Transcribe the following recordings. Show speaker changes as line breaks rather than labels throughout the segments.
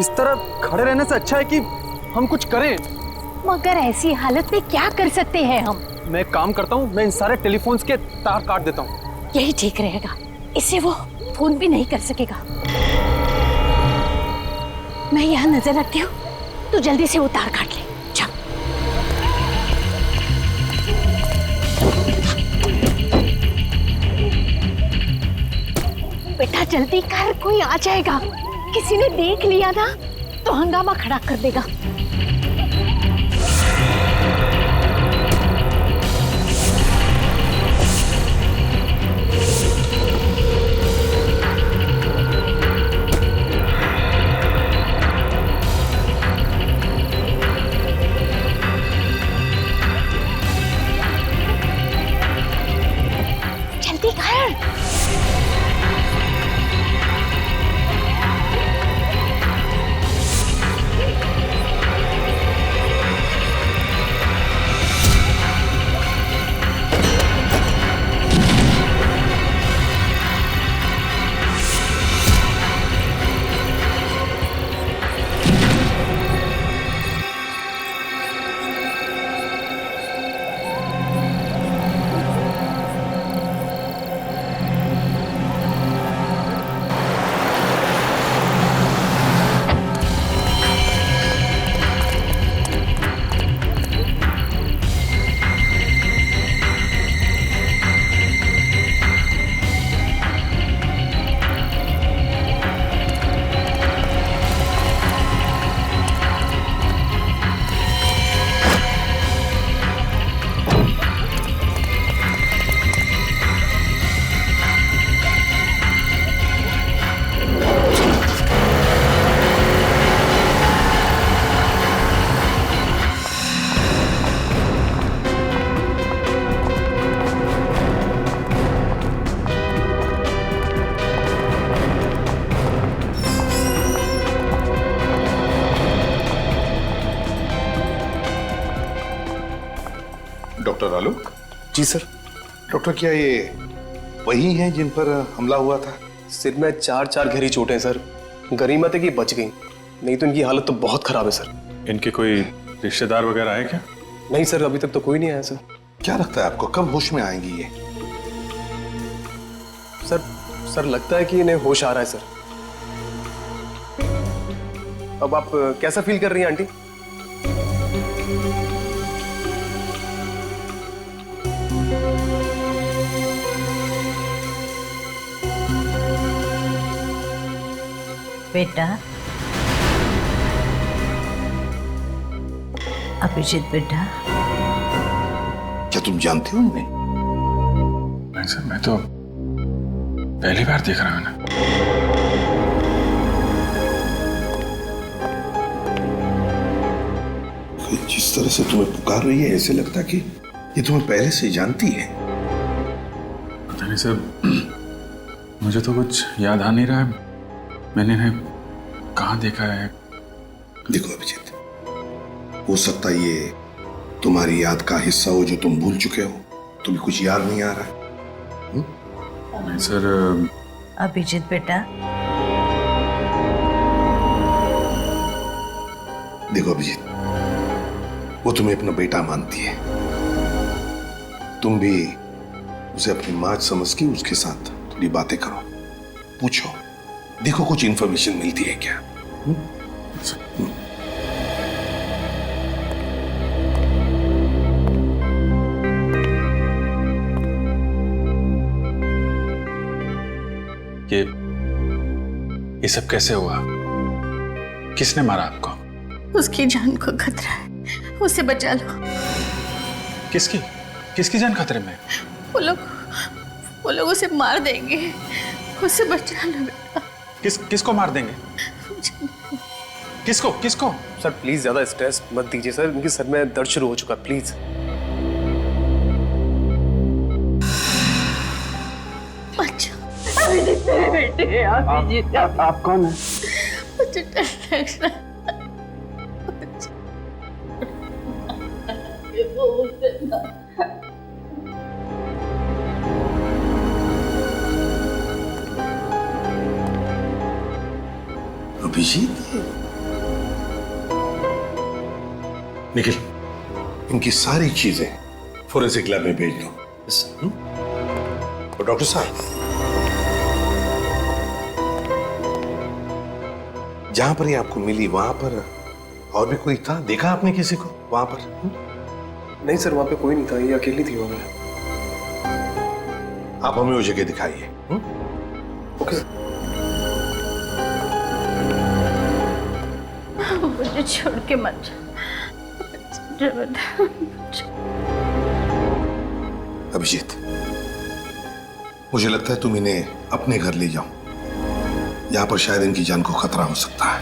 इस तरह खड़े रहने से अच्छा है कि हम कुछ करें।
मगर ऐसी हालत में क्या कर सकते हैं हम?
मैं एक काम करता हूँ, मैं इन सारे टेलीफोन्स के तार काट देता हूँ।
यही ठीक रहेगा, इससे वो फोन भी नहीं कर सकेगा। मैं यहाँ नजर रखती हूँ, तू जल्दी से वो तार काट ले। चल। बेटा जल्दी कर, कोई आ जाएगा। किसी ने देख लिया ना तो हंगामा खड़ा कर देगा। जल्दी कर।
डॉक्टर आलोक।
जी सर।
डॉक्टर, क्या ये वही हैं जिन पर हमला हुआ था?
सिर में 4 गहरी चोटें हैं सर। गनीमत है कि बच गई, नहीं तो इनकी हालत तो बहुत खराब है सर।
इनके कोई रिश्तेदार वगैरह आए क्या?
नहीं सर, अभी तक तो कोई नहीं आया सर।
क्या लगता है आपको कब होश में आएंगी ये?
सर लगता है कि इन्हें होश आ रहा है सर। अब आप कैसा फील कर रही हैं आंटी?
बेटा, अभिजीत बेटा,
क्या तुम जानते हो इन्हें?
नहीं सर, मैं तो पहली बार देख रहा हूँ ना।
जिस तरह से तुम्हें पुकार रही है ऐसे लगता कि ये तुम्हें पहले से जानती है।
पता नहीं सर, मुझे तो कुछ याद आ नहीं रहा है। मैंने इन्हें कहाँ देखा है?
देखो अभिजीत, हो सकता ये तुम्हारी याद का हिस्सा हो जो तुम भूल चुके हो। तुम्हें कुछ याद नहीं आ रहा है?
नहीं सर।
अभिजीत बेटा,
देखो अभिजीत, वो तुम्हें अपना बेटा मानती है। तुम भी उसे अपनी माँ समझ के उसके साथ थोड़ी बातें करो, पूछो, देखो कुछ इंफॉर्मेशन मिलती है क्या।
ये सब कैसे हुआ? किसने मारा आपको?
उसकी जान को खतरा है, उसे बचा लो।
किसकी किसकी जान खतरे में?
वो लोग उसे मार देंगे, उसे बचा लो बेटा।
किसको मार देंगे? किसको?
सर प्लीज ज्यादा स्ट्रेस मत दीजिए सर, इनके सर में दर्द शुरू हो चुका, प्लीज।
मेरे बेटे,
आप कौन है?
अभिजीत, निखिल, इनकी सारी चीजें फोरेंसिक लैब में भेज दो। और डॉक्टर साहब, जहां पर ये आपको मिली वहां पर और भी कोई था? देखा आपने किसी को वहां पर?
नहीं सर, वहां पे कोई नहीं था, ये अकेली थी वहां पे।
आप हमें वो जगह दिखाइए।
Okay sir.
मुझे छोड़ के मत जा।
अभिजीत, मुझे लगता है तुम इन्हें अपने घर ले जाओ। यहां पर शायद इनकी जान को खतरा हो सकता है।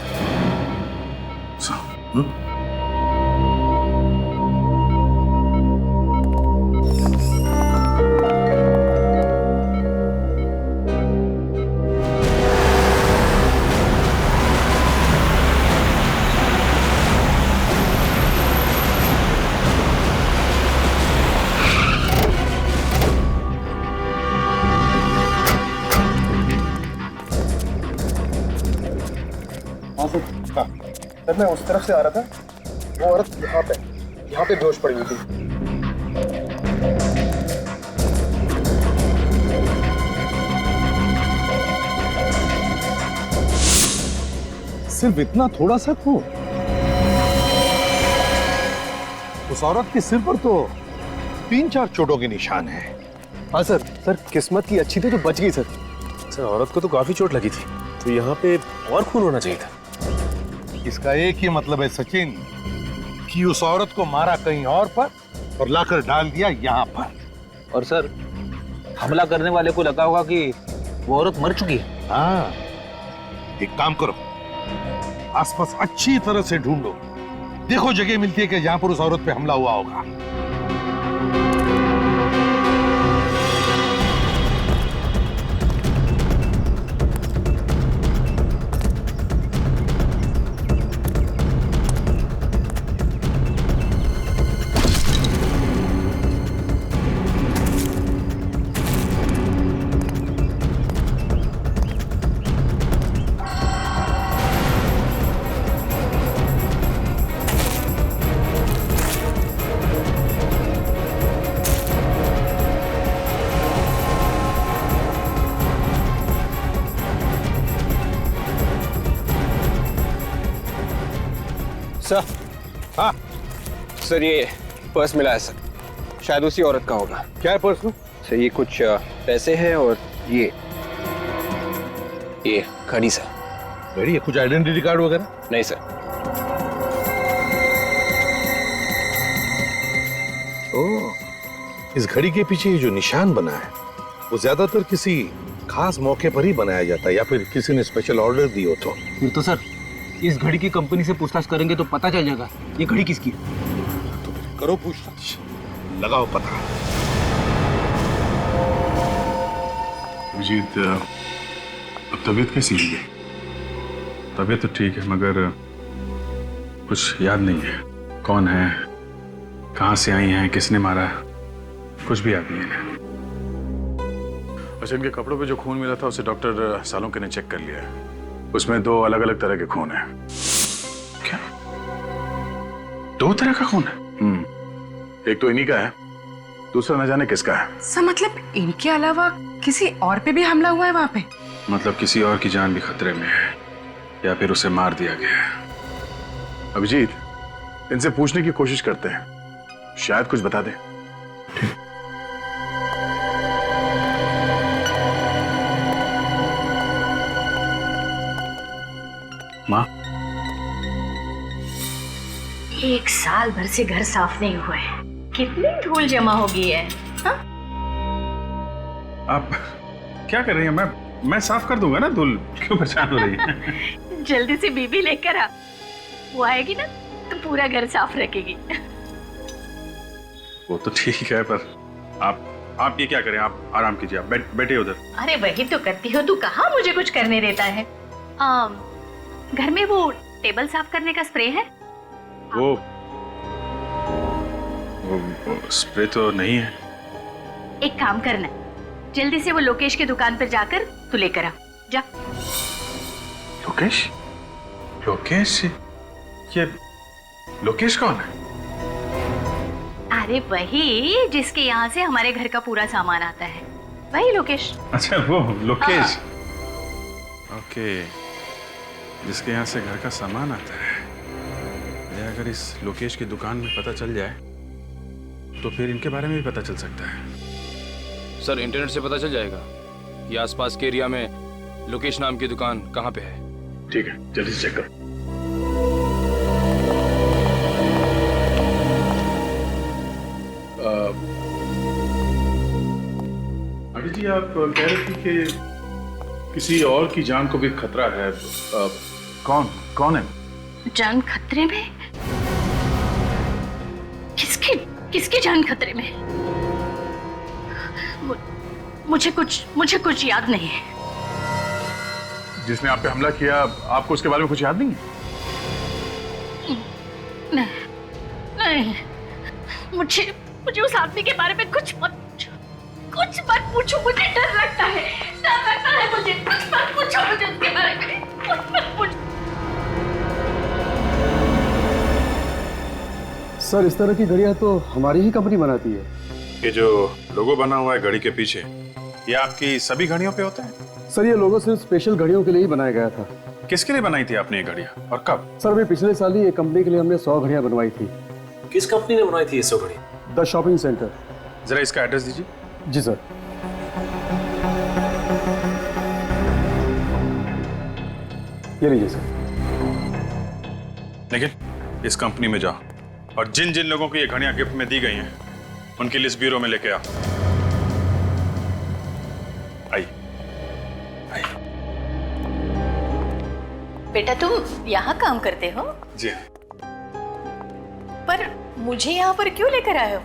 सर मैं उस तरफ से आ रहा था, वो औरत यहाँ पे बेहोश पड़ी हुई थी।
सिर्फ इतना थोड़ा सा खून? उस औरत के सिर पर तो 3-4 चोटों के निशान हैं।
हाँ सर, किस्मत की अच्छी थी तो बच गई सर। सर औरत को तो काफी चोट लगी थी, तो यहाँ पे और खून होना चाहिए था।
इसका एक ही मतलब है सचिन, कि उस औरत को मारा कहीं और पर और लाकर डाल दिया यहाँ पर।
और सर, हमला करने वाले को लगा होगा कि वो औरत मर चुकी है।
हाँ, एक काम करो, आसपास अच्छी तरह से ढूंढो, देखो जगह मिलती है कि जहां पर उस औरत पे हमला हुआ होगा।
सर,
हाँ,
सर ये पर्स मिला है सर, शायद उसी औरत का होगा।
क्या है पर्स में?
सर ये कुछ पैसे हैं और ये घड़ी सर।
घड़ी है? कुछ आइडेंटिटी कार्ड वगैरह?
नहीं सर।
ओह, इस घड़ी के पीछे ये जो निशान बना है वो ज्यादातर किसी खास मौके पर ही बनाया जाता है, या फिर किसी ने स्पेशल ऑर्डर दी हो तो।
फिर तो सर इस घड़ी की कंपनी से पूछताछ करेंगे तो पता चल जाएगा ये घड़ी किसकी है।
तो फिर करो पूछताछ, लगाओ पता।
अभिजीत, अब तबीयत कैसी है? तबीयत तो ठीक है, मगर कुछ याद नहीं है। कौन है, कहाँ से आई हैं, किसने मारा, कुछ भी याद नहीं है। अच्छा, इनके कपड़ों पे जो खून मिला था उसे डॉक्टर सालोंके ने चेक कर लिया है। उसमें 2 अलग-अलग तरह के खून हैं। क्या? 2 तरह का खून है? एक तो इन्हीं का है, दूसरा न जाने किसका है।
सर मतलब इनके अलावा किसी और पे भी हमला हुआ है वहां पे?
मतलब किसी और की जान भी खतरे में है, या फिर उसे मार दिया गया है। अभिजीत, इनसे पूछने की कोशिश करते हैं, शायद कुछ बता दें। माँ,
1 साल भर से घर साफ नहीं हुआ है, कितनी धूल जमा हो गई है। हाँ?
आप क्या कर रही हैं? मैं साफ कर दूंगा ना, धूल क्यों परेशान हो रही है?
जल्दी से बीबी लेकर आ, वो आएगी ना तो पूरा घर साफ रखेगी।
वो तो ठीक है, पर आप ये क्या करें, आप आराम कीजिए, आप बैठे उधर।
अरे वही तो करती हो, तू कहाँ मुझे कुछ करने देता है। घर में वो टेबल साफ करने का स्प्रे है?
वो स्प्रे तो नहीं है।
एक काम करना, जल्दी से वो लोकेश की दुकान पर जाकर तू लेकर आ जा।
लोकेश? लोकेश? ये लोकेश कौन है?
अरे वही जिसके यहाँ से हमारे घर का पूरा सामान आता है, वही लोकेश।
अच्छा वो लोकेश। ओके, जिसके यहाँ से घर का सामान आता है। ये अगर इस लोकेश की दुकान में पता चल जाए तो फिर इनके बारे में भी पता चल सकता है।
सर इंटरनेट से पता चल जाएगा कि आसपास के एरिया में लोकेश नाम की दुकान कहाँ पे है।
ठीक है, जल्दी से चेक करो। आंटी जी, आप कह रहे थे कि किसी और की जान को भी खतरा है। कौन है?
जान खतरे में? किसकी जान खतरे में? मुझे कुछ याद नहीं है।
जिसने आप पे हमला किया, आपको उसके बारे में कुछ याद नहीं है?
नहीं, मुझे उस आदमी के बारे में कुछ मत पूछो, मुझे डर लगता है मुझे। कुछ मत पूछो मुझे उसके बारे में, कुछ मत पूछो।
सर इस तरह की घड़ियां तो हमारी ही कंपनी बनाती है।
ये जो लोगो बना हुआ है घड़ी के पीछे, ये आपकी सभी घड़ियों पे होता है?
सर ये लोगो सिर्फ स्पेशल घड़ियों के लिए ही बनाया गया था।
किसके लिए बनाई थी आपने ये घड़ियां और कब?
सर अभी पिछले साल ही एक कंपनी के लिए हमने 100 घड़ियां बनवाई थी।
किस कंपनी ने बनाई थी ये 100 घड़ी?
The shopping centre.
जरा इसका एड्रेस दीजिए।
जी सर। ये लीजिए सर।
लेकिन इस कंपनी में जाओ और जिन जिन लोगों को ये घड़ियां गिफ्ट में दी गई हैं उनकी लिस्ट ब्यूरो में लेके आओ। आइए।
बेटा तुम यहाँ काम करते हो?
जी हाँ।
पर मुझे यहाँ पर क्यों लेकर आए हो?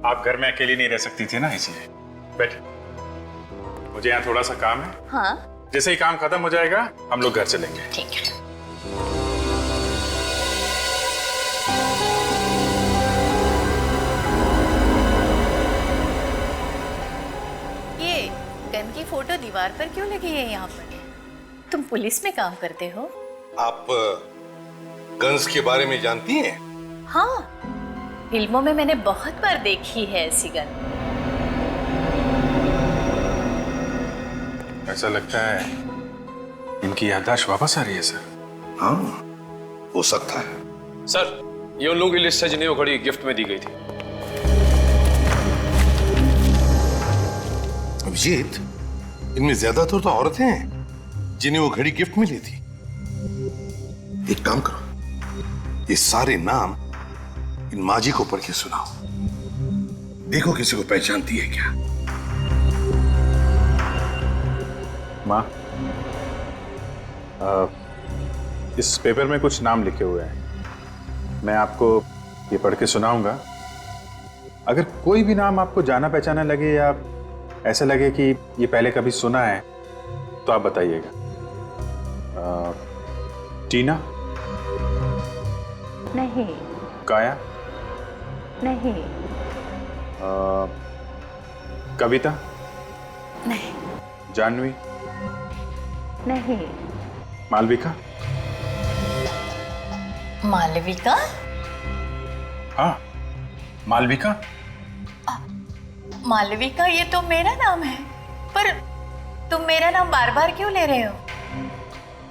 आप घर में अकेली नहीं रह सकती थी ना, इसलिए। बैठ। मुझे यहाँ थोड़ा सा काम है।
हाँ।
जैसे ही काम खत्म हो जाएगा हम लोग घर चलेंगे।
ठीक है। ये गन की फोटो दीवार पर क्यों लगी है यहाँ पर? तुम पुलिस में काम करते हो?
आप गन्स के बारे में जानती हैं?
हाँ, फिल्मों में मैंने बहुत बार देखी है ऐसी गन।
ऐसा लगता है इनकी याददाश्त वापस आ रही है सर।
हाँ, हो सकता है।
सर ये उन लोगों की लिस्ट है जिन्हें वो घड़ी गिफ्ट में दी गई थी।
अभिजीत, इनमें ज्यादातर तो औरतें हैं जिन्हें वो घड़ी गिफ्ट मिली थी। एक काम करो, ये सारे नाम इन माजी को पढ़ के सुनाओ। देखो किसी को पहचानती है क्या।
माँ, इस पेपर में कुछ नाम लिखे हुए हैं, मैं आपको ये पढ़ के सुनाऊंगा। अगर कोई भी नाम आपको जाना पहचाना लगे या ऐसा लगे कि ये पहले कभी सुना है तो आप बताइएगा। टीना?
नहीं।
काया?
नहीं।
कविता?
नहीं।
जानवी?
नहीं।
मालविका?
मालविका?
हाँ, मालविका।
मालविका ये तो मेरा नाम है, पर तुम मेरा नाम बार बार क्यों ले रहे हो?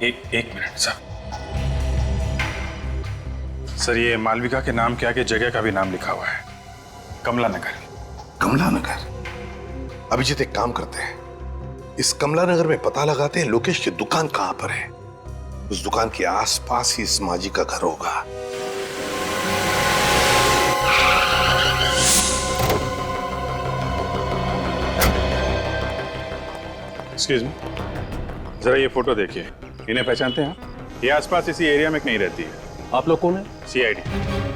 एक मिनट सर, ये मालविका के नाम के आगे जगह का भी नाम लिखा हुआ है, कमला नगर।
कमला नगर? अभिजीत एक काम करते हैं, इस कमला नगर में पता लगाते हैं लोकेश की दुकान कहां पर है। उस दुकान के आसपास ही इस माजी का घर होगा।
एक्सक्यूज मी, जरा ये फोटो देखिए। इन्हें पहचानते हैं आप? ये आसपास इसी एरिया में कहीं रहती है।
आप लोग कौन है?
CID।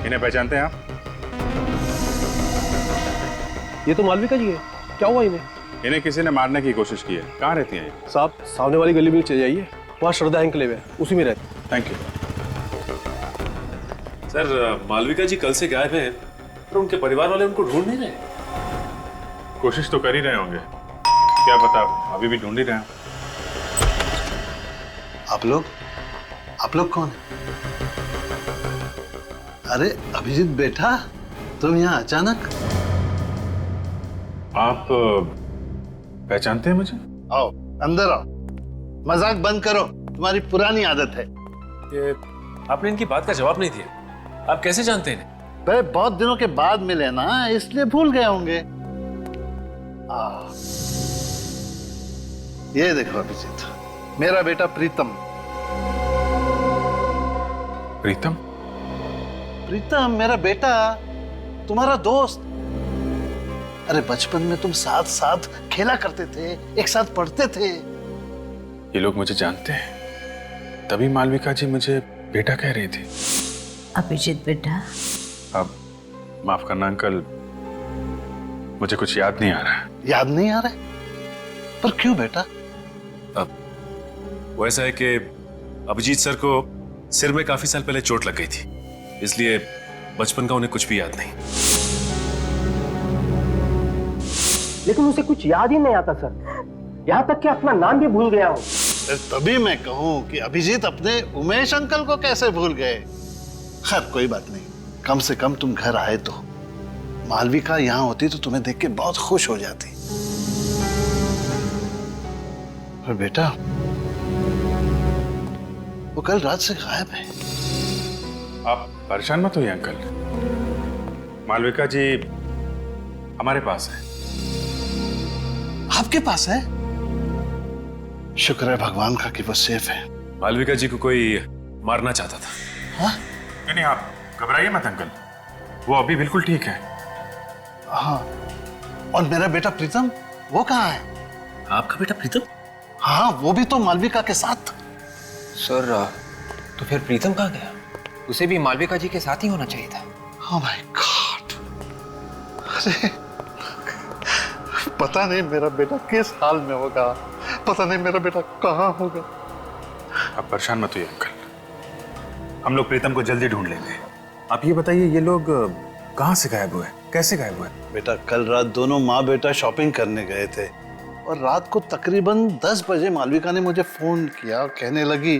इन्हें पहचानते हैं आप?
ये तो मालविका जी है। क्या हुआ इन्हें?
इन्हें किसी ने मारने की कोशिश की है। कहाँ रहती हैं ये?
साहब सामने वाली गली में चले जाइए, वहाँ श्रद्धा एनक्लेव है, उसी में रहते।
थैंक यू
सर मालविका जी कल से गायब हैं, पर उनके परिवार वाले उनको ढूंढ नहीं रहे।
कोशिश तो कर ही रहे होंगे, क्या पता अभी भी ढूंढ ही रहे हैं।
आप लोग कौन है? अरे अभिजीत बेटा, तुम यहाँ अचानक?
आप पहचानते हैं मुझे?
आओ अंदर आओ, मजाक बंद करो, तुम्हारी पुरानी आदत है।
ये आपने इनकी बात का जवाब नहीं दिया। आप कैसे जानते हैं?
भाई बहुत दिनों के बाद मिले ना, इसलिए भूल गए होंगे। ये देखो अभिजीत, मेरा बेटा प्रीतम।
प्रीतम?
प्रीतम मेरा बेटा, तुम्हारा दोस्त। अरे बचपन में तुम साथ साथ खेला करते थे, एक साथ पढ़ते थे।
ये लोग मुझे जानते हैं, तभी मालविका जी मुझे बेटा कह रही थी।
अभिजीत बेटा,
अब माफ करना अंकल, मुझे कुछ याद नहीं आ रहा है।
याद नहीं आ रहा है? पर क्यों बेटा?
वो ऐसा है कि अभिजीत सर को सिर में काफी साल पहले चोट लग गई थी, इसलिए बचपन का उन्हें कुछ भी याद नहीं।
लेकिन उसे कुछ याद ही नहीं आता सर, यहाँ तक कि अपना नाम भी भूल गया हूँ।
तभी मैं कहूँ कि अभिजीत अपने उमेश अंकल को कैसे भूल गए। खैर कोई बात नहीं, कम से कम तुम घर आए तो। मालविका यहाँ होती तो तुम्हें देख के बहुत खुश हो जाती। पर बेटा, वो कल रात से गायब है।
आप परेशान मत होइए अंकल, मालविका जी हमारे पास है।
आपके पास है? शुक्र है भगवान का कि वो सेफ है।
मालविका जी को कोई मारना चाहता था।
हाँ?
नहीं, आप घबराइए मत अंकल, वो अभी बिल्कुल ठीक है।
हाँ, और मेरा बेटा प्रीतम, वो कहाँ है?
आपका बेटा प्रीतम?
हाँ, वो भी तो मालविका के साथ।
सर, तो फिर प्रीतम कहाँ गया? उसे भी मालविका जी के साथ ही होना चाहिए था।
Oh my God! अरे पता नहीं मेरा बेटा किस हाल में होगा, पता नहीं मेरा बेटा कहाँ होगा।
आप परेशान मत होइए अंकल, हम लोग प्रीतम को जल्दी ढूंढ लेंगे। आप ये बताइए, ये लोग कहाँ से गायब हुए, कैसे गायब हुए?
बेटा कल रात दोनों माँ बेटा शॉपिंग करने गए थे और रात को तकरीबन 10 बजे मालविका ने मुझे फोन किया, कहने लगी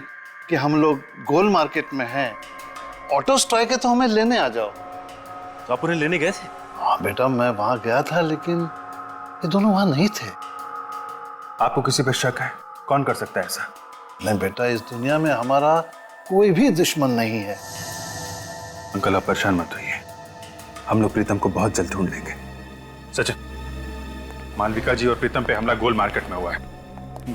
कि हम लोग गोल मार्केट में हैं, ऑटो स्ट्राइक है तो हमें लेने आ जाओ।
तो आप उन्हें लेने गए थे?
हाँ बेटा, मैं वहां गया था, लेकिन ये दोनों वहां नहीं थे।
आपको किसी पर शक है? कौन कर सकता है ऐसा?
नहीं बेटा, इस दुनिया में हमारा कोई भी दुश्मन नहीं है।
अंकल आप परेशान मत होइए, हम लोग प्रीतम को बहुत जल्द ढूंढ लेंगे। सचिन, मालविका जी और प्रीतम पे हमला गोल मार्केट में हुआ है।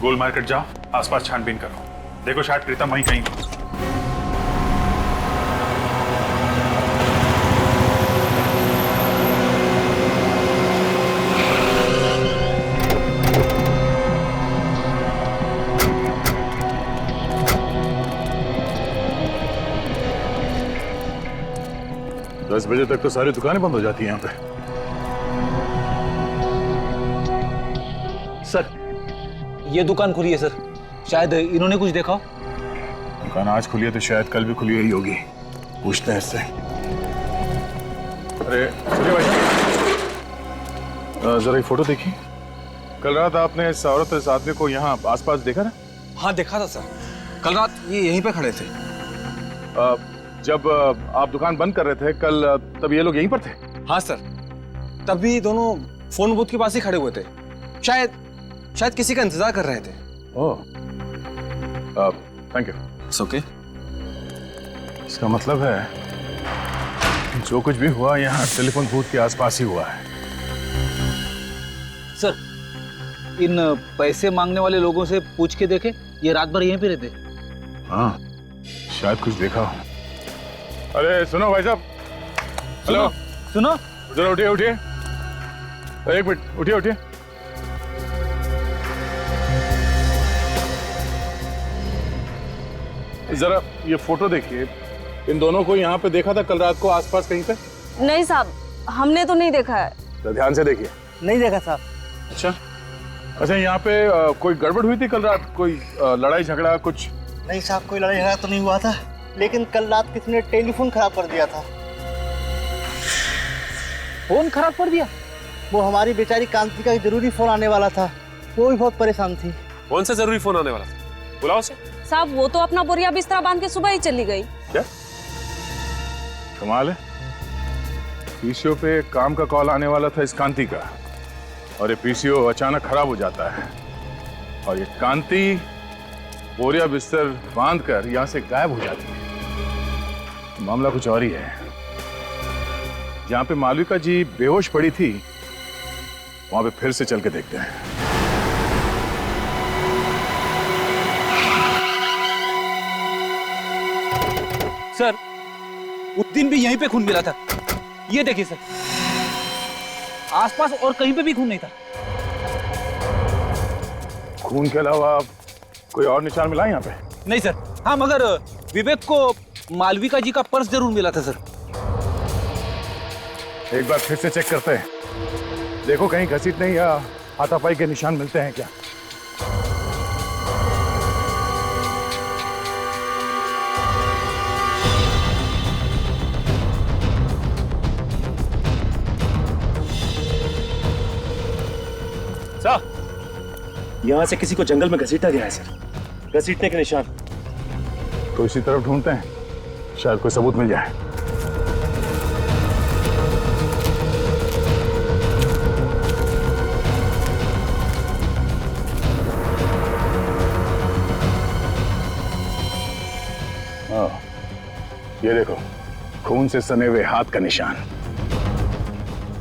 गोल मार्केट जाओ, आसपास छानबीन करो, देखो शायद प्रीतम वहीं कहीं हो।
दस बजे तक तो सारी दुकानें बंद हो जाती हैं यहाँ पे।
सर, ये दुकान खुली है सर, शायद इन्होंने कुछ देखा हो।
दुकान आज खुली है तो शायद कल भी खुली हुई होगी, पूछते हैं इससे। अरे सुनिए भाई साहब, जरा ये फोटो देखिए। कल रात आपने इस औरत इस आदमी को यहाँ आसपास देखा ना?
हाँ देखा था सर, कल रात ये यहीं पे खड़े थे।
जब आप दुकान बंद कर रहे थे कल, तब ये लोग यहीं पर थे?
हाँ सर, तभी दोनों फोन बूथ के पास ही खड़े हुए थे, शायद किसी का इंतजार कर रहे थे।
ओह, थैंक यू।
It's okay.
इसका मतलब है जो कुछ भी हुआ यहाँ टेलीफोन बूथ के आसपास ही हुआ है।
सर, इन पैसे मांगने वाले लोगों से पूछ के देखे, ये रात भर यहीं पे रहते।
हाँ, शायद कुछ देखा हो। अरे सुनो भाई साहब, हेलो,
सुनो,
जरा उठिए उठिए, एक मिनट, उठिए उठिए। जरा ये फोटो देखिए, इन दोनों को यहाँ पे देखा था कल रात को आसपास कहीं पे?
नहीं साहब, हमने तो नहीं देखा है।
तो ध्यान से देखिए।
नहीं देखा साहब।
अच्छा, यहाँ पे कोई गड़बड़ हुई थी कल रात? कोई लड़ाई झगड़ा कुछ?
नहीं साहब, कोई लड़ाई झगड़ा तो नहीं हुआ था, लेकिन कल रात किसी ने टेलीफोन खराब कर दिया था। फोन खराब कर दिया? वो हमारी बेचारी कांति का जरूरी फोन आने वाला था, वो भी बहुत परेशान थी।
कौन सा जरूरी फोन आने वाला था? बुलाओ उसे।
साहब वो तो अपना बोरिया बिस्तरा बांध के सुबह ही चली गई।
क्या कमाल है, पीसीओ पे काम का कॉल आने वाला था इस कांति का, और ये पीसीओ अचानक खराब हो जाता है और ये कांति बोरिया बिस्तर बांधकर यहां से गायब हो जाती है। मामला कुछ और ही है। जहां पे मालविका जी बेहोश पड़ी थी वहां पे फिर से चल के देखते हैं।
सर, उस दिन भी यहीं पे खून मिला था। ये देखिए सर, आसपास और कहीं पे भी खून नहीं था।
खून के अलावा कोई और निशान मिला यहाँ पे?
नहीं सर। हाँ, मगर विवेक को मालविका जी का पर्स जरूर मिला था सर।
एक बार फिर से चेक करते हैं, देखो कहीं घसीटने या हाथापाई के निशान मिलते हैं क्या।
यहाँ से किसी को जंगल में घसीटा गया है सर, घसीटने के निशान।
तो इसी तरफ ढूंढते हैं, शायद कोई सबूत मिल जाए। ये देखो, खून से सने हुए हाथ का निशान।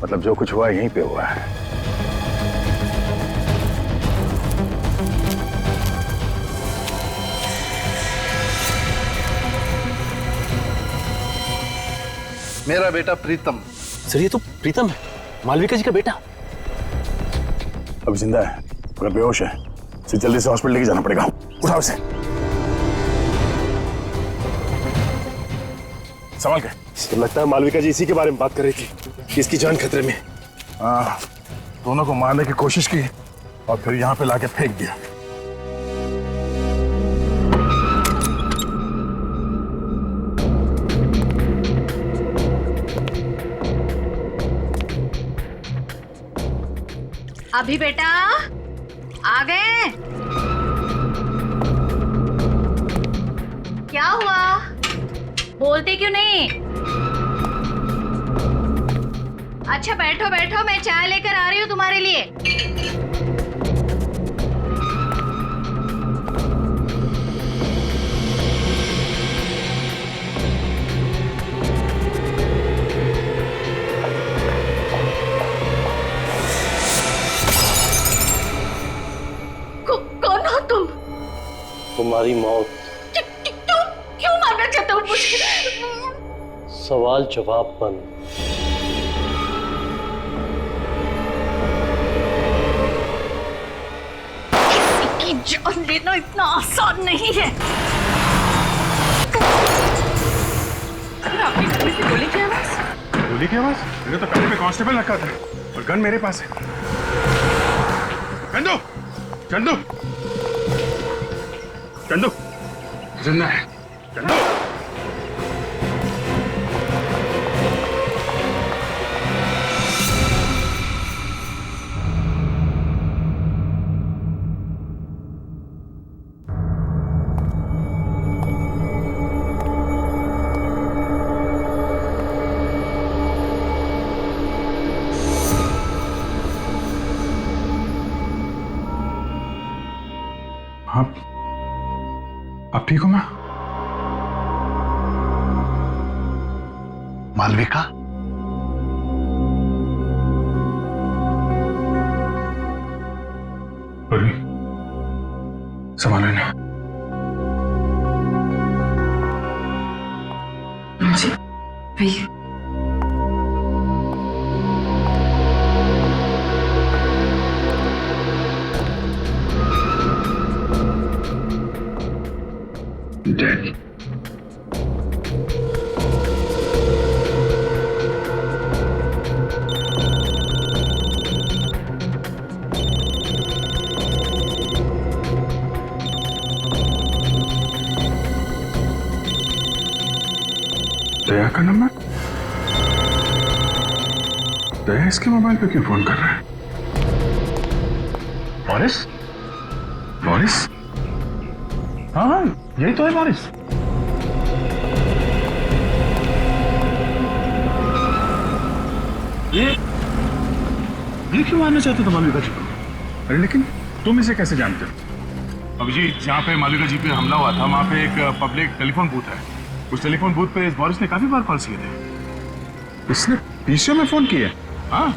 मतलब जो कुछ हुआ यहीं पे हुआ है।
मेरा बेटा प्रीतम।
सर ये तो प्रीतम है, मालविका जी का बेटा।
अभी जिंदा है मगर बेहोश है, इसे जल्दी से हॉस्पिटल लेके जाना पड़ेगा। उठाओ इसे। संभाल के।
तो लगता है मालविका जी इसी के बारे में बात कर रही थी कि इसकी जान खतरे में।
दोनों को मारने की कोशिश की और फिर यहाँ पे लाके फेंक दिया।
अभी बेटा आ गए? क्या हुआ, बोलते क्यों नहीं? अच्छा बैठो बैठो, मैं चाय लेकर आ रही हूँ तुम्हारे लिए। कौन हो तुम?
तुम्हारी मौत।
क्यों मारना चाहते हो मुझे?
सवाल जवाब बन।
किसी की जान लेना इतना आसान नहीं है। आपने घर में से गोली की आवाज?
गोली की आवाज? मेरे तो कमरे में कांस्टेबल रखा था और गन मेरे पास है। चंदू, चंदू, चंदू, जिंदा है। चंदू, आप ठीक हो मां?
मालविका?
संभालो ना।
जी भैया।
Dead. दया का नंबर? दया इसके मोबाइल पे क्यों फोन कर रहा है? मॉरिस? मॉरिस? हाँ हाँ, यही तो है मॉरिस। ये क्यों मारना चाहते हो मालविका जी को? अरे लेकिन तुम इसे कैसे जानते हो? अभिजीत, जहाँ पे मालविका जी पे हमला हुआ था वहाँ पे एक पब्लिक टेलीफोन बूथ है। उस टेलीफोन बूथ पे इस बोरिस ने काफी बार कॉल किए थे। इसने पीसीओ में फोन किया? हाँ,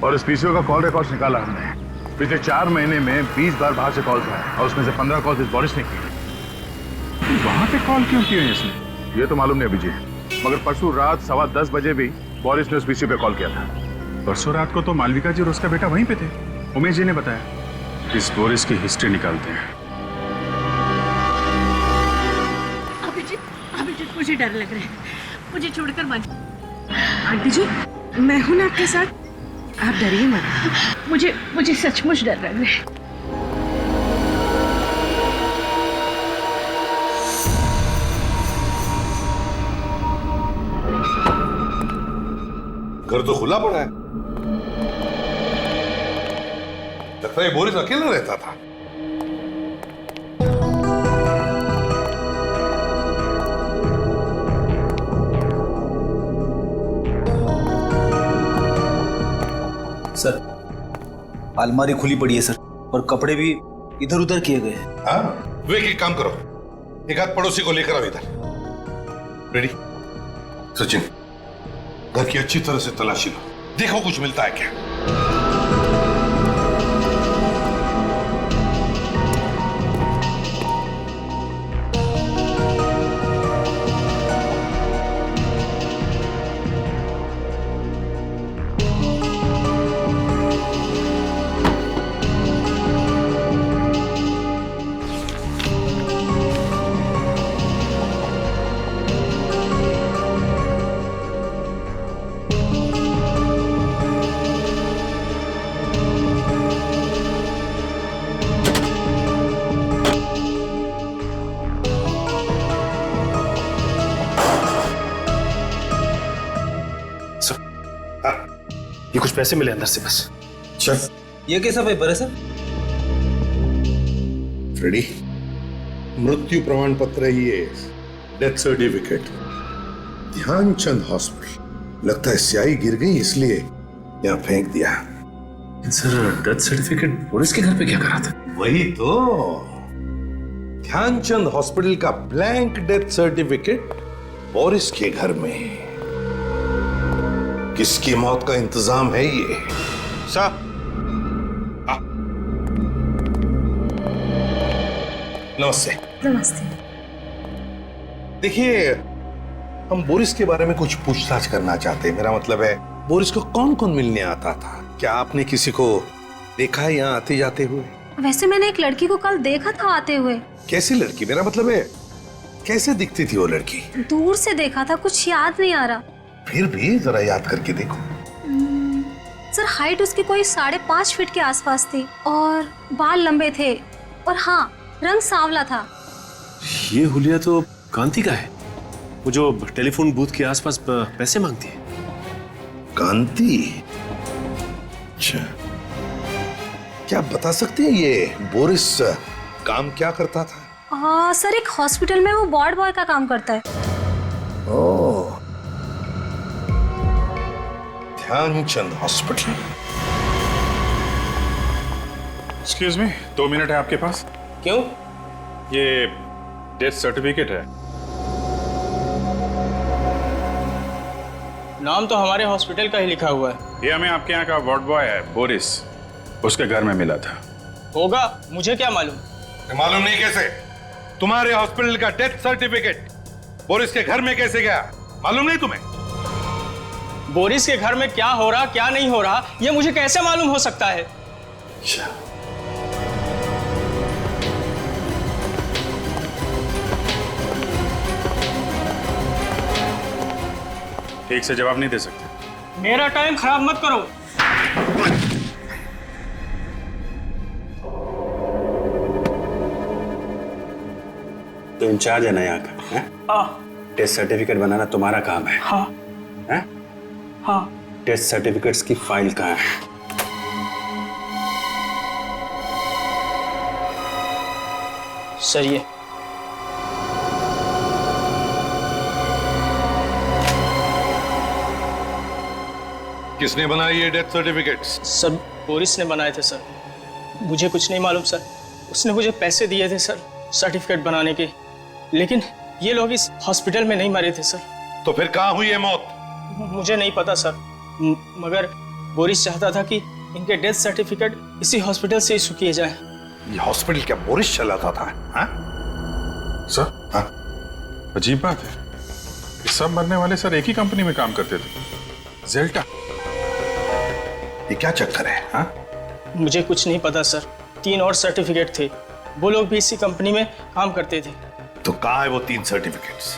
और इस पीसीओ का कॉल रिकॉर्ड निकाला हमने। पिछले 4 महीने में 20 बार बाहर से कॉल था और उसमें से 15 कॉल इस बोरिस ने किए। वहां पे कॉल क्यों किए इसने, ये तो मालूम नहीं अभिजीत। मगर परसों रात 10:15 बजे भी बोरिस ने उस पीसीओ पे कॉल किया था। परसों रात को तो मालविका जी और उसका बेटा वहीं पे थे। उमेश जी ने बताया।
इस बोरिस की हिस्ट्री निकालते हैं।
अभिजीत मुझे डर लग रहा है, मुझे छोड़कर मत।
आंटी जी, मैं हूं ना आपके साथ, आप डरिए मत।
मुझे सचमुच डर लग रहा है।
घर तो खुला पड़ा है, लगता है बोरिस अकेला रहता था।
सर, अलमारी खुली पड़ी है सर, और कपड़े भी इधर उधर किए गए हैं।
हाँ, विवेक एक काम करो, एक आध पड़ोसी को लेकर आओ इधर। रेडी? सचिन, घर की अच्छी तरह से तलाशी लो, देखो कुछ मिलता है क्या।
ये कुछ पैसे मिले अंदर से बस।
चल, ये कैसा पेपर है सर?
फ्रेडी, मृत्यु प्रमाण पत्र है ये, डेथ सर्टिफिकेट, ध्यानचंद हॉस्पिटल। लगता है स्याही गिर गई इसलिए यहाँ फेंक दिया।
सर, डेथ सर्टिफिकेट बोरिस के घर पे क्या करा था?
वही तो, ध्यानचंद हॉस्पिटल का ब्लैंक डेथ सर्टिफिकेट बोरिस के घर में। किसकी मौत का इंतजाम है ये? साहब, नमस्ते।
नमस्ते।
देखिए, हम बोरिस के बारे में कुछ पूछताछ करना चाहते हैं। मेरा मतलब है, बोरिस को कौन कौन मिलने आता था? क्या आपने किसी को देखा है यहाँ आते जाते हुए?
वैसे मैंने एक लड़की को कल देखा था आते हुए।
कैसी लड़की? मेरा मतलब है, कैसे दिखती थी वो लड़की?
दूर से देखा था, कुछ याद नहीं आ रहा।
फिर भी जरा याद करके देखो।
सर, हाइट उसकी कोई 5.5 फीट के आसपास थी और बाल लंबे थे, और हाँ, रंग सांवला था।
ये हुलिया तो कांति का है, वो जो टेलीफोन बूथ के आसपास पैसे मांगती है।
कांति? अच्छा, क्या आप बता सकते हैं ये बोरिस काम क्या करता था?
सर, एक हॉस्पिटल में वो वार्ड बॉय का काम करता है।
Oh, Dhyanchand hospital.
Excuse me, 2 minute है आपके पास?
क्यों?
ये डेथ सर्टिफिकेट है।
नाम तो हमारे हॉस्पिटल का ही लिखा हुआ है।
ये हमें आपके यहाँ का वार्ड बॉय है बोरिस, उसके घर में मिला था।
होगा, मुझे क्या मालूम?
मालूम नहीं कैसे? तुम्हारे हॉस्पिटल का डेथ सर्टिफिकेट बोरिस के घर में कैसे गया? मालूम नहीं तुम्हें?
बोरिस के घर में क्या हो रहा क्या नहीं हो रहा, ये मुझे कैसे मालूम हो सकता है?
ठीक से जवाब नहीं दे सकते।
मेरा टाइम खराब मत करो।
तो इंचार्ज है ना यहाँ का?
हाँ।
टेस्ट सर्टिफिकेट बनाना तुम्हारा काम है?
हाँ।
हैं?
हाँ।
टेस्ट सर्टिफिकेट्स की फाइल कहाँ है?
सही है।
किसने बनाई ये डेथ सर्टिफिकेट्स?
सर बोरिस ने बनाए थे सर। मुझे कुछ नहीं मालूम सर। उसने मुझे पैसे दिए थे सर सर्टिफिकेट बनाने के, लेकिन ये लोग इस हॉस्पिटल में नहीं मरे थे सर।
तो फिर कहाँ हुई है मौत?
मुझे नहीं पता सर, मगर बोरिस चाहता था कि इनके डेथ सर्टिफिकेट इसी हॉस्पिटल से इशू किए जाए।
ये हॉस्पिटल क्या बोरिस चलाता था? हाँ?
सर,
हाँ?
अजीब बात है, ये सब मरने वाले सर एक ही कंपनी में काम करते थे, जेल्टा।
ये क्या चक्कर है? हाँ?
मुझे कुछ नहीं पता सर। 3 और सर्टिफिकेट थे, वो लोग भी इसी कंपनी में काम करते थे।
तो कहाँ है वो 3 सर्टिफिकेट्स?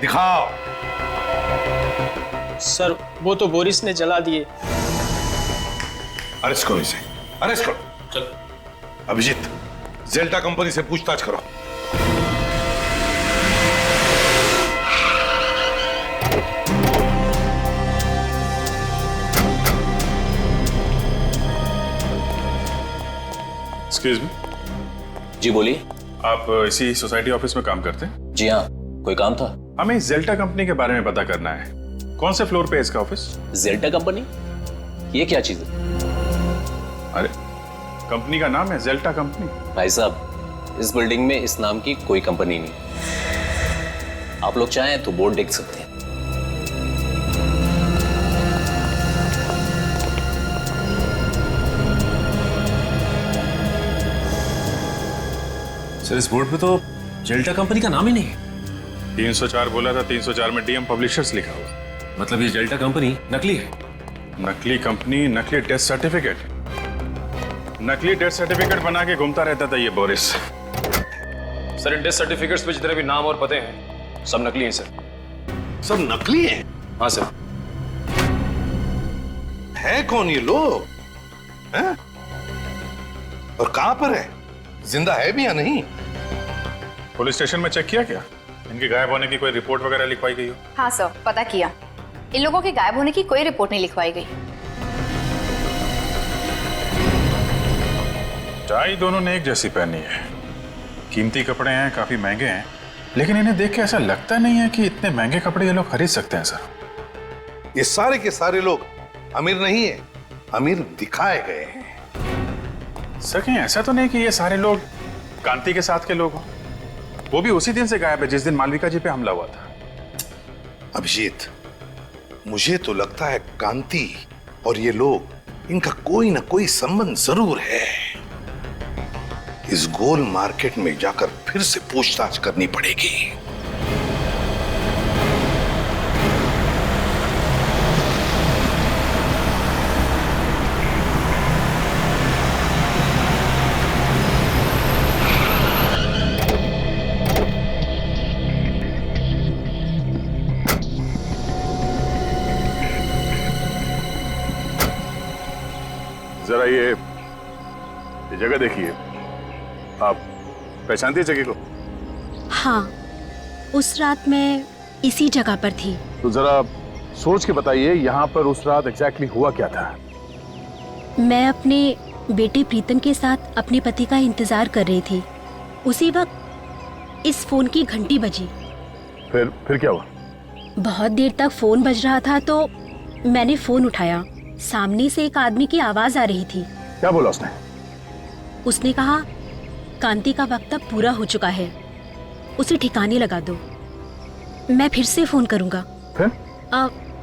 दिखाओ।
सर वो तो बोरिस ने जला दिए।
अरेस्ट करो इसे, अरेस्ट करो।
चलो।
अभिजीत, जेल्टा कंपनी से पूछताछ करो।
Excuse me.
जी बोलिए।
आप इसी सोसाइटी ऑफिस में काम करते हैं?
जी हाँ, कोई काम था?
हमें इस जेल्टा कंपनी के बारे में पता करना है। कौन से फ्लोर पे है इसका ऑफिस?
जेल्टा कंपनी? ये क्या चीज है?
अरे कंपनी का नाम है जेल्टा कंपनी।
भाई साहब, इस बिल्डिंग में इस नाम की कोई कंपनी नहीं। आप लोग चाहें तो बोर्ड देख सकते हैं।
सर इस बोर्ड पे तो जेल्टा कंपनी का नाम ही नहीं है।
304 बोला था, 304 में डीएम पब्लिशर्स लिखा हुआ।
मतलब ये जेल्टा कंपनी नकली है?
नकली कंपनी, नकली डेथ सर्टिफिकेट। नकली डेथ सर्टिफिकेट बना के घूमता रहता था ये Boris.
Sir in death certificates पे जितने भी नाम और पते हैं सब नकली हैं सर।
सब नकली हैं?
हाँ सर।
है कौन ये लोग? हैं? और कहां पर है? जिंदा है भी या नहीं?
पुलिस स्टेशन में चेक किया क्या? इनके गायब होने की कोई रिपोर्ट वगैरह लिखवाई गई हो?
हाँ सर, पता किया। इन लोगों के गायब होने की कोई रिपोर्ट नहीं लिखवाई गई।
टाई दोनों ने एक जैसी पहनी है, कीमती कपड़े हैं, काफी महंगे हैं, लेकिन इन्हें देख के ऐसा लगता नहीं है कि इतने महंगे कपड़े ये लोग खरीद सकते हैं सर।
ये सारे के सारे लोग अमीर नहीं है, अमीर दिखाए गए हैं।
सर कहीं ऐसा तो नहीं कि ये सारे लोग कांति के साथ के लोग हो? वो भी उसी दिन से गायब है जिस दिन मालविका जी पे हमला हुआ था।
अभिजीत, मुझे तो लगता है कांति और ये लोग, इनका कोई ना कोई संबंध जरूर है। इस गोल मार्केट में जाकर फिर से पूछताछ करनी पड़ेगी।
जरा ये जगह देखिए, आप पहचानती है जगह को?
हाँ, उस रात मैं इसी जगह पर थी।
तो जरा सोच के बताइए यहाँ पर उस रात एग्जैक्टली हुआ क्या था?
मैं अपने बेटे प्रीतम के साथ अपने पति का इंतजार कर रही थी। उसी वक्त इस फोन की घंटी बजी।
फिर क्या हुआ?
बहुत देर तक फोन बज रहा था तो मैंने फोन उठाया। सामने से एक आदमी की आवाज आ रही थी।
क्या बोला उसने?
उसने कहा, कांति का वक्त अब पूरा हो चुका है, उसे ठिकाने लगा दो, मैं फिर से फोन करूंगा।
फिर?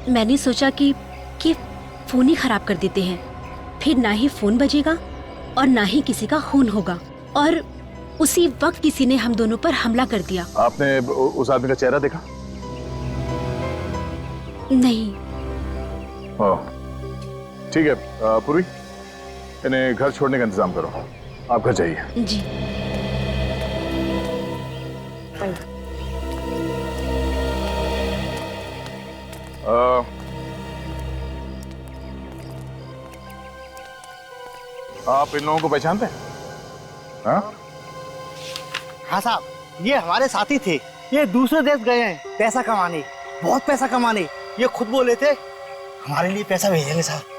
मैंने सोचा कि फोन ही खराब कर देते हैं, फिर ना ही फोन बजेगा और ना ही किसी का खून होगा। और उसी वक्त किसी ने हम दोनों पर हमला कर दिया।
आपने उस आदमी का चेहरा देखा?
नहीं।
ठीक है पूर्वी, इन्हें घर छोड़ने का इंतजाम करो। आप घर जाइए।
जी।
आप इन लोगों को पहचानते हैं?
हाँ साहब, ये हमारे साथी थे। ये दूसरे देश गए हैं पैसा कमाने, बहुत पैसा कमाने। ये खुद बोले थे हमारे लिए पैसा भेजेंगे साहब।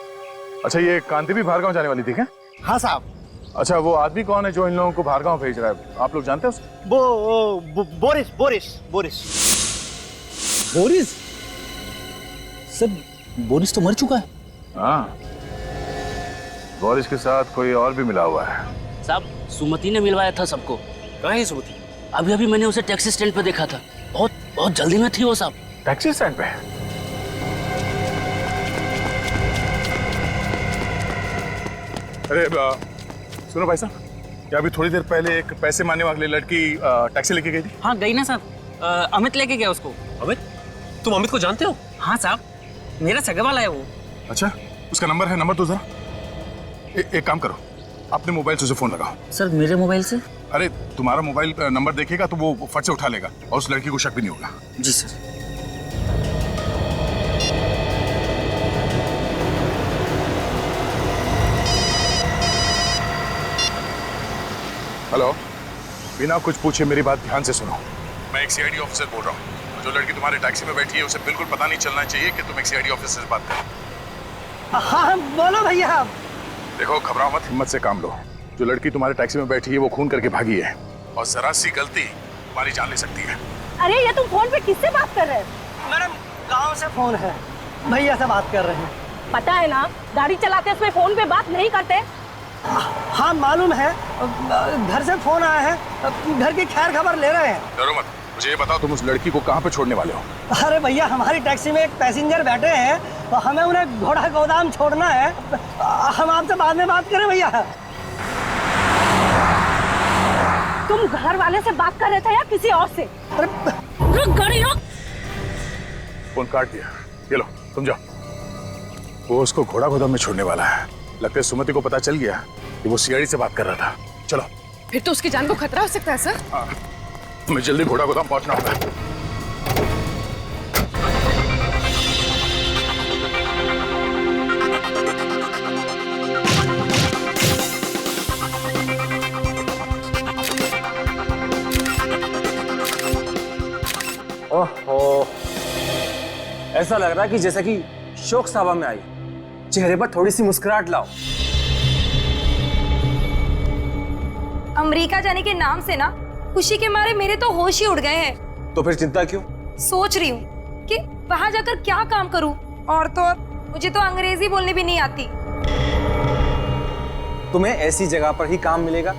अच्छा, ये कांति भी बाहर गांव जाने वाली थी क्या?
हाँ साहब।
अच्छा, वो आदमी कौन है जो इन लोगों को बाहर गांव भेज रहा है? आप लोग जानते हैं उसको?
Boris Boris Boris
Boris? Sir
Boris तो मर चुका है।
हाँ, बोरिस के साथ कोई और भी मिला हुआ है।
साहब, सुमति ने मिलवाया था सबको।
कहाँ है सुमति?
अभी अभी मैंने उसे टैक्सी स्टैंड पे देखा था। बहुत बहुत जल्दी में थी वो साहब।
टैक्सी स्टैंड पे? अरे सुनो भाई साहब, क्या अभी थोड़ी देर पहले एक पैसे मांगने वाली लड़की टैक्सी लेके गई थी?
हाँ गई ना साहब, अमित लेके गया उसको।
अमित? तुम अमित को जानते हो?
हाँ साहब, मेरा सगा वाला है वो।
अच्छा, उसका नंबर है? नंबर दो जरा। एक काम करो, अपने मोबाइल से उसे फोन लगाओ।
सर मेरे मोबाइल से?
अरे तुम्हारा मोबाइल नंबर देखेगा तो वो फट से उठा लेगा और उस लड़की को शक भी नहीं होगा।
जी सर।
हेलो, बिना कुछ पूछे मेरी बात ध्यान से सुनो। मैं एक सीआईडी ऑफिसर बोल रहा हूँ। जो लड़की तुम्हारे टैक्सी में बैठी है उसे बिल्कुल पता नहीं चलना चाहिए कि तुम एक सीआईडी ऑफिसर से बात करो।
हाँ बोलो भैया।
देखो, घबराओ मत, हिम्मत से काम लो। जो लड़की तुम्हारे टैक्सी में बैठी है वो खून करके भागी है और जरा सी गलती तुम्हारी जान ले सकती है।
अरे ये तुम फोन पे किससे बात कर रहे हो?
मैडम, गांव से फोन है, भैया से बात कर रहे हैं।
पता है ना, गाड़ी चलाते समय फोन पे बात नहीं करते।
हाँ मालूम है, घर से फोन आया है, घर की खैर खबर ले रहे हैं।
डरो मत, मुझे ये बताओ तुम उस लड़की को कहाँ पे छोड़ने वाले हो?
अरे भैया, हमारी टैक्सी में एक पैसेंजर बैठे हैं तो हमें उन्हें घोड़ा गोदाम छोड़ना है। हम आपसे बाद में बात करें भैया।
तुम घर वाले से बात कर रहे थे या किसी और से? रुक गाड़ी रुक।
फोन काट दिया। ये लो, तुम जाओ। वो उसको घोड़ा गोदाम में छोड़ने वाला है। लगता है सुमति को पता चल गया कि वो सीआईडी से बात कर रहा था। चलो।
फिर तो उसकी जान को खतरा हो सकता है सर।
हाँ, मैं जल्दी घोड़ा गोदाम पहुंचना होगा।
ओहो, ऐसा लग रहा है कि जैसा कि शोक सभा में आई। चेहरे पर थोड़ी सी मुस्कुराहट लाओ।
अमेरिका जाने के नाम से ना खुशी के मारे मेरे तो होश ही उड़ गए हैं।
तो फिर चिंता क्यों?
सोच रही हूँ कि वहां जाकर क्या काम करूँ, और तो और मुझे तो अंग्रेजी बोलने भी नहीं आती।
तुम्हें ऐसी जगह पर ही काम मिलेगा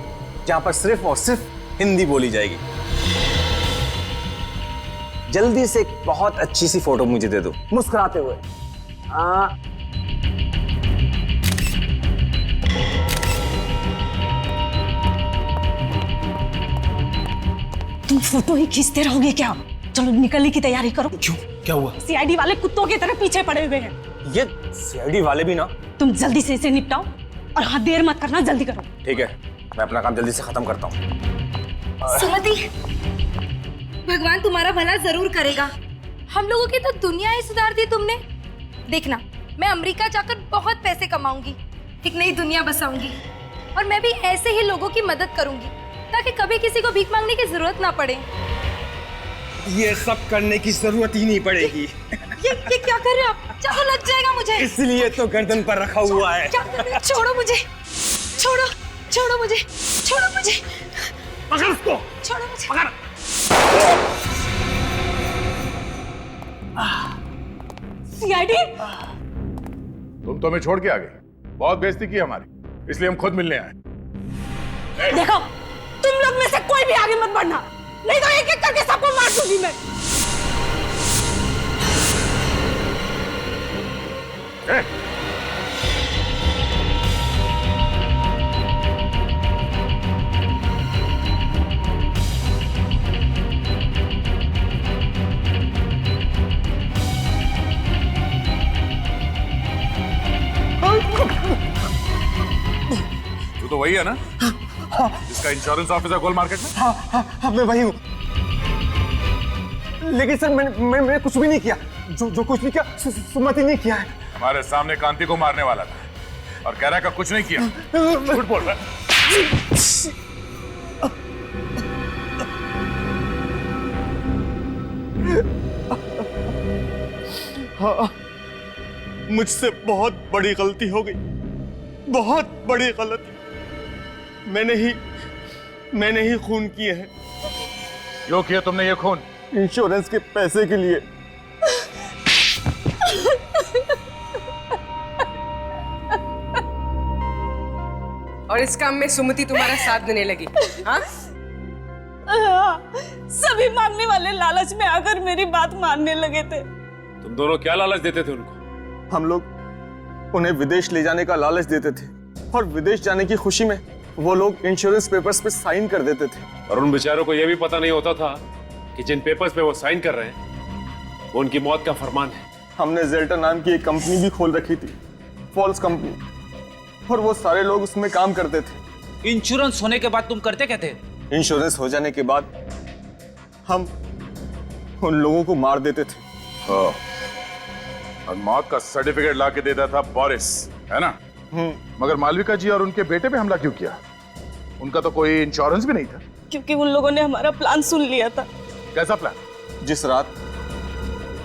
जहां पर सिर्फ और सिर्फ हिंदी बोली जाएगी। जल्दी से एक बहुत अच्छी सी फोटो मुझे दे दो, मुस्कुराते हुए।
तुम फोटो ही खींचते रहोगे क्या? चलो निकलने की तैयारी करो।
क्यों, क्या हुआ?
सीआईडी वाले कुत्तों की तरह पीछे पड़े हुए हैं।
ये सीआईडी वाले भी ना।
तुम जल्दी से इसे निपटाओ और हाँ, देर मत करना, जल्दी करो।
ठीक है, मैं अपना काम जल्दी से खत्म करता हूँ।
सुमति, भगवान तुम्हारा भला जरूर करेगा। हम लोगों की तो दुनिया ही सुधार दी तुमने। देखना, मैं अमेरिका जाकर बहुत पैसे कमाऊंगी, एक नई दुनिया बसाऊंगी, और मैं भी ऐसे ही लोगों की मदद करूंगी ताकि कभी किसी को भीख मांगने की जरूरत ना पड़े।
ये सब करने की जरूरत ही नहीं पड़ेगी।
ये क्या कर रहे हो आप? चाकू लग जाएगा मुझे।
इसलिए तो गर्दन पर रखा हुआ है।
क्या कर रहे हो? छोड़ो मुझे, छोड़ो, छोड़ो मुझे, छोड़ो मुझे,
पकड़ उसको,
छोड़ो मुझे,
पकड़।
सीआईडी,
तुम तो हमें छोड़ के आ गए। बहुत बेइज्जती की हमारी, इसलिए हम खुद मिलने आए।
देखो, तुम लोग में से कोई भी आगे मत बढ़ना, नहीं तो एक एक करके सबको मार दूंगी मैं।
तू तो वही है ना जिसका इंश्योरेंस ऑफिसर गोल मार्केट में?
हाँ, मैं वही हूँ। लेकिन सर, मैंने कुछ भी नहीं किया। जो कुछ भी किया सुमति ने किया है।
हमारे सामने कांति को मारने वाला था और कह रहा है कि कुछ नहीं किया। झूठ बोल रहा है।
हाँ, मुझसे बहुत बड़ी गलती हो गई, बहुत बड़ी गलती। मैंने ही खून किए हैं।
क्यों किया तुमने ये खून?
इंश्योरेंस के पैसे के लिए।
और इस काम में सुमति तुम्हारा साथ देने लगी। हाँ?
सभी मांगने वाले लालच में आकर मेरी बात मानने लगे थे।
तुम दोनों क्या लालच देते थे उनको?
हम लोग उन्हें विदेश ले जाने का लालच देते थे और विदेश जाने की खुशी में वो लोग इंश्योरेंस पेपर्स पे साइन कर देते थे।
और उन बेचारों को यह भी पता नहीं होता था कि जिन पेपर्स पे वो साइन कर रहे हैं वो उनकी मौत का फरमान है।
हमने जेल्टर नाम की एक कंपनी भी खोल रखी थी, फॉल्स कंपनी, और वो सारे लोग उसमें काम करते थे।
इंश्योरेंस होने के बाद तुम करते क्या थे?
इंश्योरेंस हो जाने के बाद हम उन लोगों को मार देते थे।
हाँ। और मौत का सर्टिफिकेट ला के देता था बोरिस, है ना? मगर मालविका जी और उनके बेटे पे हमला क्यों किया? उनका तो कोई इंश्योरेंस भी नहीं था।
क्योंकि उन लोगों ने हमारा प्लान सुन लिया था।
कैसा प्लान?
जिस रात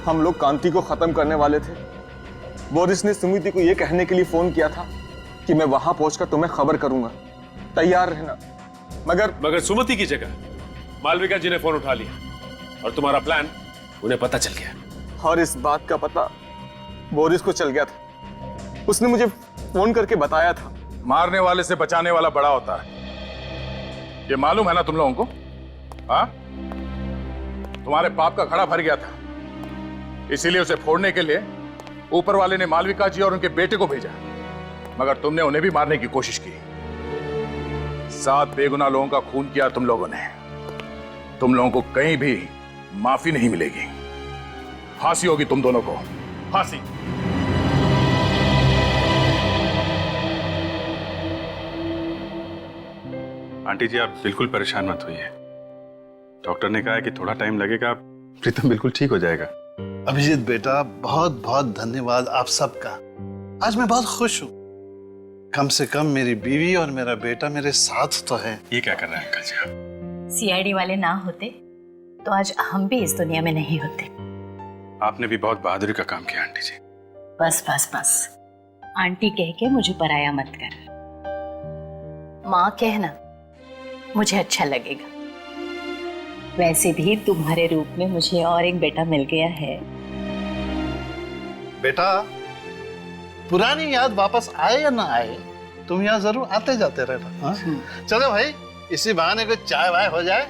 हम लोग कांति को खत्म करने वाले थे, बोरिस ने सुमिति को यह कहने के लिए फोन किया था कि मैं वहां पहुंचकर तुम्हें खबर करूंगा, तैयार रहना।
मगर सुमति की जगह मालविका जी ने फोन उठा लिया और तुम्हारा प्लान उन्हें पता चल गया।
और इस बात का पता बोरिस को चल गया था। उसने मुझे फोन करके बताया था।
मारने वाले से बचाने वाला बड़ा होता है, ये मालूम है ना तुम लोगों को? हाँ? तुम्हारे पाप का घड़ा भर गया था, इसीलिए उसे फोड़ने के लिए ऊपर वाले ने मालविका जी और उनके बेटे को भेजा, मगर तुमने उन्हें भी मारने की कोशिश की। 7 बेगुनाह लोगों का खून किया तुम लोगों ने। तुम लोगों को कहीं भी माफी नहीं मिलेगी। फांसी होगी तुम दोनों को, फांसी। आंटी जी आप बिल्कुल परेशान मत होइए। डॉक्टर ने कहा है कि थोड़ा टाइम लगेगा, प्रीतम बिल्कुल ठीक हो जाएगा।
अभिजीत बेटा, बहुत बहुत धन्यवाद आप सबका। आज मैं बहुत खुश हूँ। कम से कम मेरी बीवी और मेरा बेटा मेरे साथ तो है।
ये क्या कर रहे हैं अंकल जी आप?
सीआईडी वाले ना होते तो आज हम भी इस दुनिया में नहीं होते।
आपने भी बहुत बहादुरी का काम किया आंटी जी।
बस बस बस, आंटी कह के मुझे पराया मत कर। माँ कहना मुझे अच्छा लगेगा। वैसे भी तुम्हारे रूप में मुझे और एक बेटा मिल गया है।
बेटा, पुरानी याद वापस आए या ना आए, तुम यहाँ जरूर आते जाते रहना। चलो भाई, इसी बहाने को चाय वाय हो जाए।